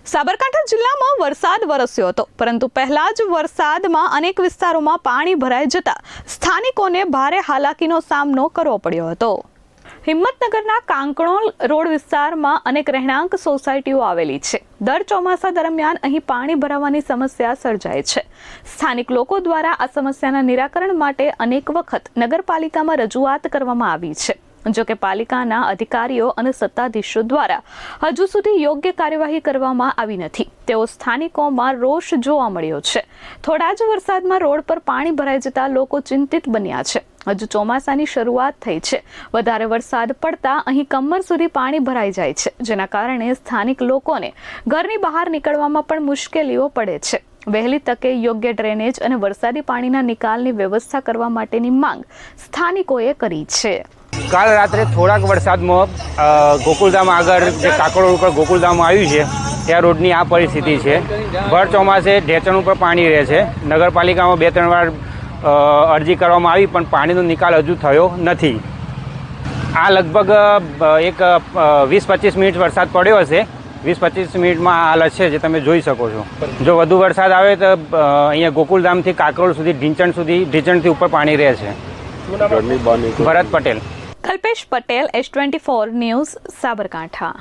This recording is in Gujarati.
સાબરકાંઠા જિલ્લામાં વરસાદ વરસ્યો હતો, પરંતુ પહેલા જ વરસાદમાં અનેક વિસ્તારોમાં પાણી ભરાઈ જતા સ્થાનિકોને ભારે હાલાકીનો સામનો કરવો પડ્યો હતો। હિંમતનગરના કાંકણોલ રોડ વિસ્તારમાં અનેક રહેણાંક સોસાયટીઓ આવેલી છે। દર ચોમાસા દરમિયાન અહીં પાણી ભરાવાની સમસ્યા સર્જાય છે। સ્થાનિક લોકો દ્વારા આ સમસ્યાના નિરાકરણ માટે અનેક વખત નગરપાલિકામાં રજૂઆત કરવામાં આવી છે। જો કે પાલિકાના અધિકારીઓ અને સત્તાધીશો દ્વારા હજુ સુધી યોગ્ય કાર્યવાહી કરવામાં આવી નથી। તેઓ સ્થાનિકોમાં રોષ જોવા મળ્યો છે। થોડા જ વરસાદમાં રોડ પર પાણી ભરાઈ જતા લોકો ચિંતિત બન્યા છે। હજુ ચોમાસાની શરૂઆત થઈ છે। વધારે વરસાદ પડતા અહીં કમર સુધી પાણી ભરાઈ જાય છે, જેના કારણે સ્થાનિક લોકોને ઘરની બહાર નીકળવામાં પણ મુશ્કેલીઓ પડે છે। વહેલી તકે યોગ્ય ડ્રેનેજ અને વરસાદી પાણીના નિકાલની વ્યવસ્થા કરવા માટેની માંગ સ્થાનિકોએ કરી છે। કાલ રાત્રે થોડાક વરસાદમાં ગોકુલધામ આગળ જે કાકડ રોડ ઉપર ગોકુલધામ આવ્યું છે ત્યાં રોડની આ પરિસ્થિતિ છે। ભર ચોમાસે ઢેચણ ઉપર પાણી રહે છે। નગરપાલિકામાં 2-3 વાર અરજી કરવામાં આવી પણ પાણીનો નિકાલ હજુ થયો નથી। આ લગભગ એક 20-25 મિનિટ વરસાદ પડ્યો હશે। 20-25 મિનિટમાં આ હાલત છે જે તમે જોઈ શકો છો। જો વધુ વરસાદ આવે તો અહીંયા ગોકુલધામથી કાકરોડ સુધી ઢીંચણથી ઉપર પાણી રહે છે। ભરત પટેલ, કલ્પેશ પટેલ, S24 ન્યૂઝ, સાબરકાંઠા।